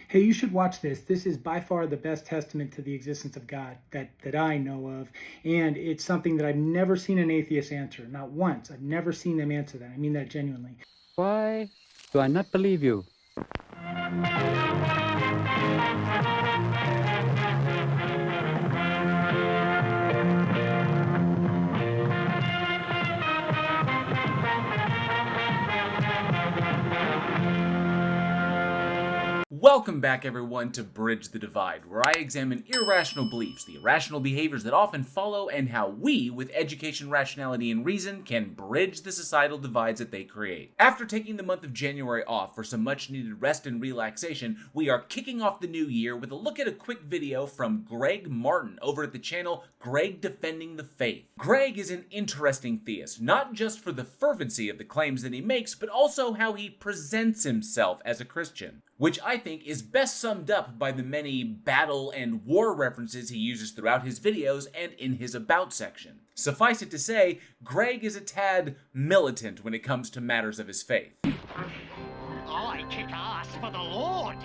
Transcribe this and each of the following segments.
Hey, you should watch this. This is by far the best testament to the existence of God that I know of. And it's something that I've never seen an atheist answer. Not once. I've never seen them answer that. I mean that genuinely. Why do I not believe you? Welcome back, everyone, to Bridge the Divide, where I examine irrational beliefs, the irrational behaviors that often follow, and how we, with education, rationality, and reason, can bridge the societal divides that they create. After taking the month of January off for some much-needed rest and relaxation, we are kicking off the new year with a look at a quick video from Greg Martin over at the channel Greg Defending the Faith. Greg is an interesting theist, not just for the fervency of the claims that he makes, but also how he presents himself as a Christian, which I think is best summed up by the many battle and war references he uses throughout his videos and in his About section. Suffice it to say, Greg is a tad militant when it comes to matters of his faith. I kick ass for the Lord!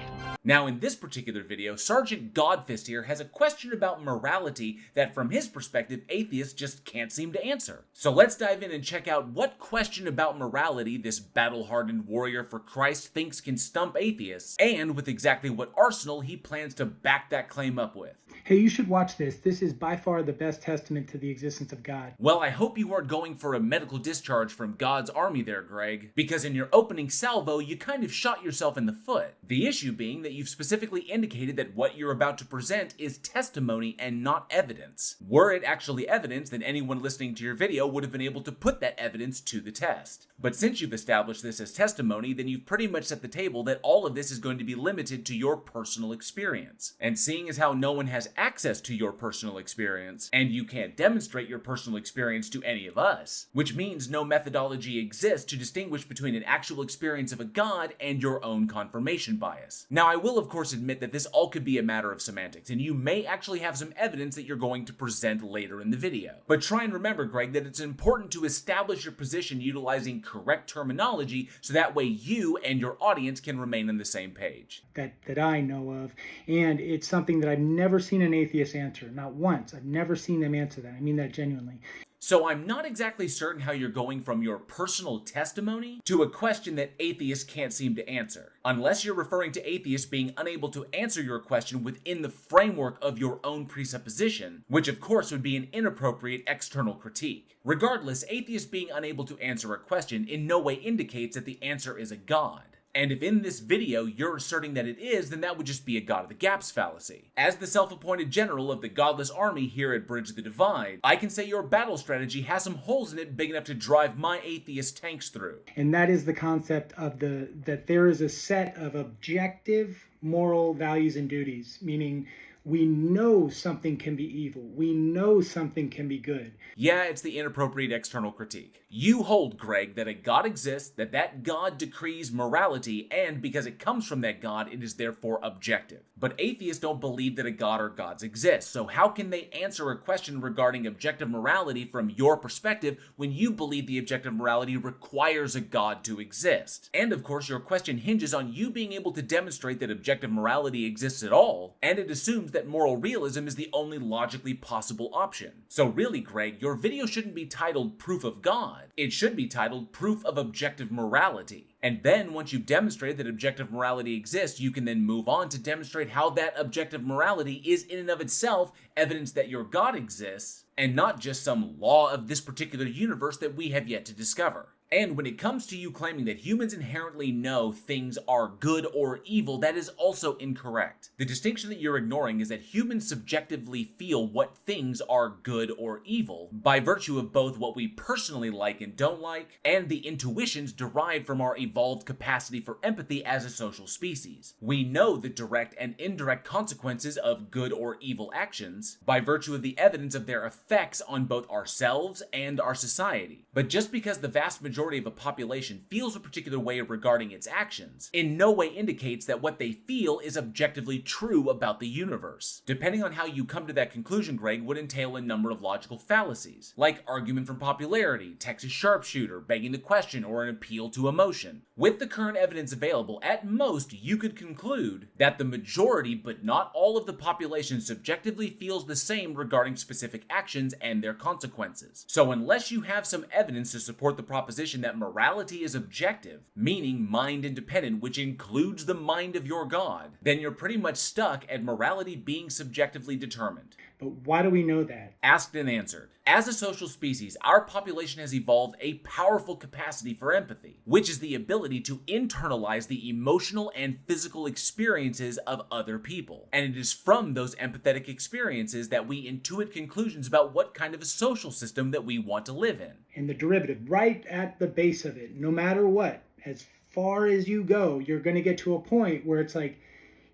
Now, in this particular video, Sergeant Godfist here has a question about morality that, from his perspective, atheists just can't seem to answer. So let's dive in and check out what question about morality this battle-hardened warrior for Christ thinks can stump atheists, and with exactly what arsenal he plans to back that claim up with. Hey, you should watch this. This is by far the best testament to the existence of God. Well, I hope you weren't going for a medical discharge from God's army there, Greg, because in your opening salvo, you kind of shot yourself in the foot. The issue being that you've specifically indicated that what you're about to present is testimony and not evidence. Were it actually evidence, then anyone listening to your video would have been able to put that evidence to the test. But since you've established this as testimony, then you've pretty much set the table that all of this is going to be limited to your personal experience. And seeing as how no one has access to your personal experience, and you can't demonstrate your personal experience to any of us, which means no methodology exists to distinguish between an actual experience of a god and your own confirmation bias. Now, I will of course admit that this all could be a matter of semantics, and you may actually have some evidence that you're going to present later in the video. But try and remember, Greg, that it's important to establish your position utilizing correct terminology so that way you and your audience can remain on the same page. That I know of. And it's something that I've never seen an atheist answer. Not once. I've never seen them answer that. I mean that genuinely. So I'm not exactly certain how you're going from your personal testimony to a question that atheists can't seem to answer. Unless you're referring to atheists being unable to answer your question within the framework of your own presupposition, which of course would be an inappropriate external critique. Regardless, atheists being unable to answer a question in no way indicates that the answer is a god. And if in this video you're asserting that it is, then that would just be a God of the Gaps fallacy. As the self-appointed general of the godless army here at Bridge the Divide, I can say your battle strategy has some holes in it big enough to drive my atheist tanks through. And that is the concept of that there is a set of objective moral values and duties, meaning we know something can be evil. We know something can be good. Yeah, it's the inappropriate external critique. You hold, Greg, that a God exists, that God decrees morality, and because it comes from that God, it is therefore objective. But atheists don't believe that a God or gods exist, so how can they answer a question regarding objective morality from your perspective when you believe the objective morality requires a God to exist? And of course, your question hinges on you being able to demonstrate that objective morality exists at all, and it assumes that moral realism is the only logically possible option. So really, Greg, your video shouldn't be titled Proof of God. It should be titled Proof of Objective Morality. And then once you've demonstrated that objective morality exists, you can then move on to demonstrate how that objective morality is in and of itself evidence that your God exists, and not just some law of this particular universe that we have yet to discover. And when it comes to you claiming that humans inherently know things are good or evil, that is also incorrect. The distinction that you're ignoring is that humans subjectively feel what things are good or evil by virtue of both what we personally like and don't like, and the intuitions derived from our evolved capacity for empathy as a social species. We know the direct and indirect consequences of good or evil actions by virtue of the evidence of their effects on both ourselves and our society. But just because the vast majority majority of a population feels a particular way regarding its actions in no way indicates that what they feel is objectively true about the universe. Depending on how you come to that conclusion, Greg, would entail a number of logical fallacies, like argument from popularity, Texas sharpshooter, begging the question, or an appeal to emotion. With the current evidence available, at most you could conclude that the majority, but not all of the population subjectively feels the same regarding specific actions and their consequences. So unless you have some evidence to support the proposition that morality is objective, meaning mind independent, which includes the mind of your God, then you're pretty much stuck at morality being subjectively determined. But why do we know that? Asked and answered. As a social species, our population has evolved a powerful capacity for empathy, which is the ability to internalize the emotional and physical experiences of other people. And it is from those empathetic experiences that we intuit conclusions about what kind of a social system that we want to live in. And the derivative, right at the base of it, no matter what, as far as you go, you're going to get to a point where it's like,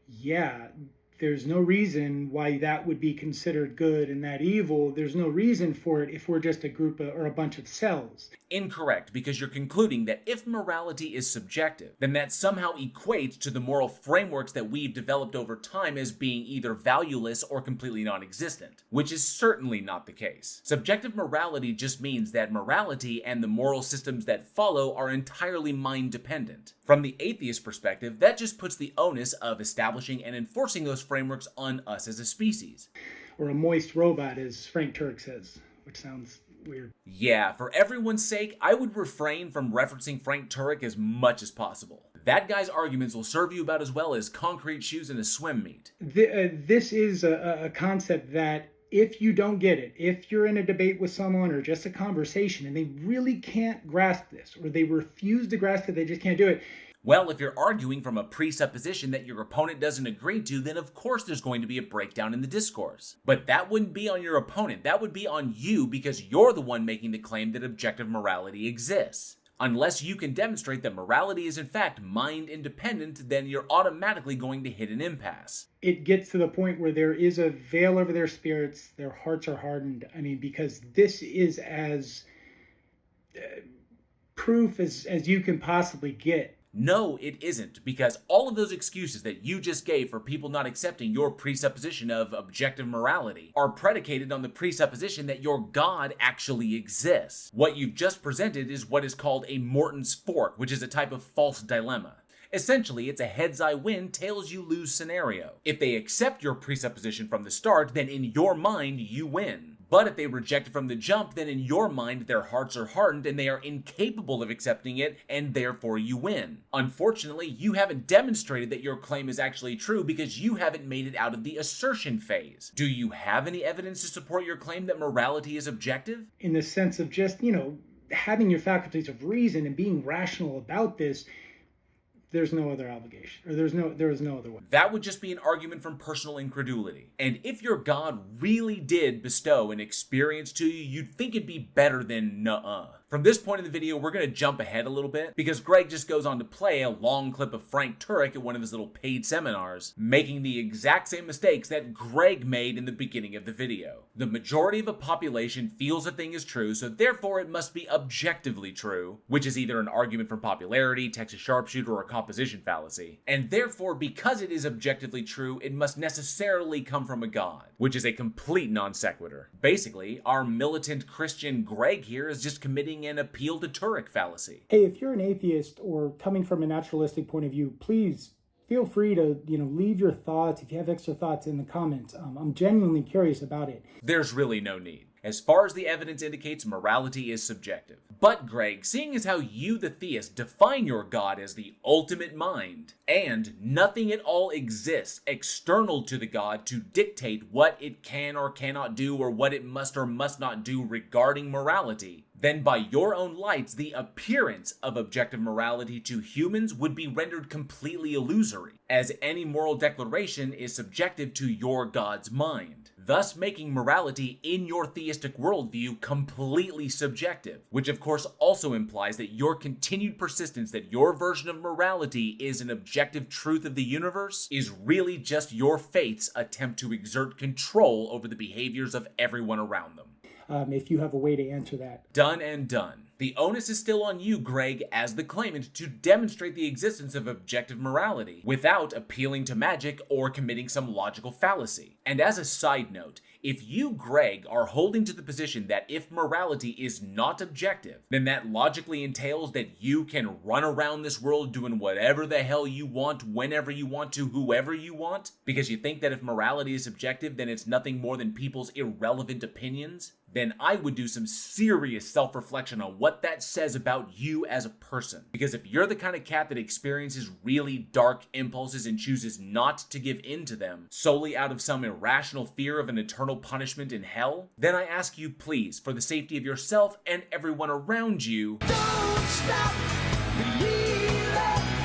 yeah, there's no reason why that would be considered good and that evil. There's no reason for it if we're just a group of, or a bunch of cells. Incorrect, because you're concluding that if morality is subjective, then that somehow equates to the moral frameworks that we've developed over time as being either valueless or completely non-existent, which is certainly not the case. Subjective morality just means that morality and the moral systems that follow are entirely mind-dependent. From the atheist perspective, that just puts the onus of establishing and enforcing those frameworks on us as a species. Or a moist robot, as Frank Turek says, which sounds weird. Yeah, for everyone's sake, I would refrain from referencing Frank Turek as much as possible. That guy's arguments will serve you about as well as concrete shoes and a swim meet. This is a concept that if you don't get it, if you're in a debate with someone or just a conversation and they really can't grasp this, or they refuse to grasp it, they just can't do it. Well, if you're arguing from a presupposition that your opponent doesn't agree to, then of course there's going to be a breakdown in the discourse. But that wouldn't be on your opponent, that would be on you because you're the one making the claim that objective morality exists. Unless you can demonstrate that morality is in fact mind independent, then you're automatically going to hit an impasse. It gets to the point where there is a veil over their spirits, their hearts are hardened. I mean, because this is as proof as you can possibly get. No, it isn't, because all of those excuses that you just gave for people not accepting your presupposition of objective morality are predicated on the presupposition that your God actually exists. What you've just presented is what is called a Morton's fork, which is a type of false dilemma. Essentially, it's a heads I win, tails you lose scenario. If they accept your presupposition from the start, then in your mind, you win. But if they reject it from the jump, then in your mind, their hearts are hardened and they are incapable of accepting it, and therefore you win. Unfortunately, you haven't demonstrated that your claim is actually true because you haven't made it out of the assertion phase. Do you have any evidence to support your claim that morality is objective? In the sense of just, having your faculties of reason and being rational about this, there's no other obligation, or there is no other way. That would just be an argument from personal incredulity. And if your God really did bestow an experience to you, you'd think it'd be better than nuh-uh. From this point in the video, we're going to jump ahead a little bit because Greg just goes on to play a long clip of Frank Turek at one of his little paid seminars, making the exact same mistakes that Greg made in the beginning of the video. The majority of a population feels a thing is true, so therefore it must be objectively true, which is either an argument from popularity, Texas sharpshooter, or a composition fallacy. And therefore, because it is objectively true, it must necessarily come from a God, which is a complete non sequitur. Basically, our militant Christian Greg here is just committing an appeal to Turek fallacy. Hey, if you're an atheist or coming from a naturalistic point of view, please feel free to, leave your thoughts if you have extra thoughts in the comments. I'm genuinely curious about it. There's really no need. As far as the evidence indicates, morality is subjective. But Greg, seeing as how you, the theist, define your God as the ultimate mind, and nothing at all exists external to the God to dictate what it can or cannot do or what it must or must not do regarding morality, then by your own lights, the appearance of objective morality to humans would be rendered completely illusory, as any moral declaration is subjective to your God's mind, thus making morality in your theistic worldview completely subjective, which of course also implies that your continued persistence that your version of morality is an objective truth of the universe is really just your faith's attempt to exert control over the behaviors of everyone around them. If you have a way to answer that. Done and done. The onus is still on you, Greg, as the claimant, to demonstrate the existence of objective morality without appealing to magic or committing some logical fallacy. And as a side note, if you, Greg, are holding to the position that if morality is not objective, then that logically entails that you can run around this world doing whatever the hell you want, whenever you want to, whoever you want, because you think that if morality is objective, then it's nothing more than people's irrelevant opinions, then I would do some serious self-reflection on what that says about you as a person. Because if you're the kind of cat that experiences really dark impulses and chooses not to give in to them solely out of some irrational fear of an eternal punishment in hell, then I ask you please, for the safety of yourself and everyone around you, don't stop believing.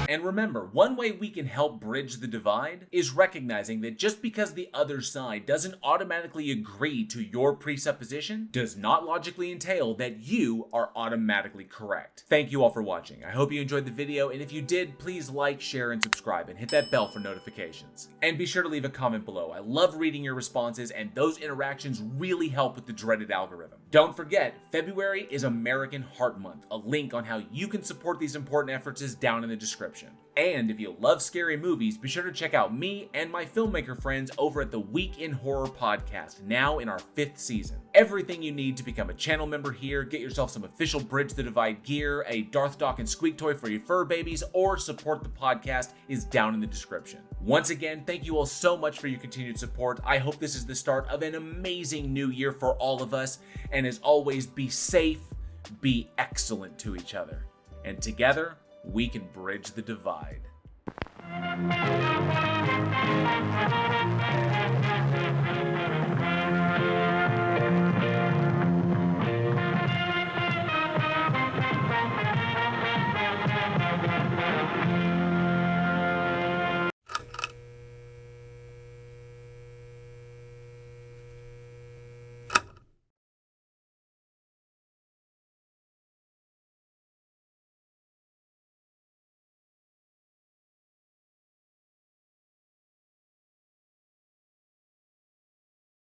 And remember, one way we can help bridge the divide is recognizing that just because the other side doesn't automatically agree to your presupposition does not logically entail that you are automatically correct. Thank you all for watching. I hope you enjoyed the video, and if you did, please like, share, and subscribe, and hit that bell for notifications. And be sure to leave a comment below. I love reading your responses, and those interactions really help with the dreaded algorithm. Don't forget, February is American Heart Month. A link on how you can support these important efforts is down in the description. And if you love scary movies, be sure to check out me and my filmmaker friends over at the Week in Horror podcast, now in our 5th season. Everything you need to become a channel member here, get yourself some official Bridge the Divide gear, a Darth, Dawkins Squeak toy for your fur babies, or support the podcast is down in the description. Once again, thank you all so much for your continued support. I hope this is the start of an amazing new year for all of us. And as always, be safe, be excellent to each other. And together, we can bridge the divide.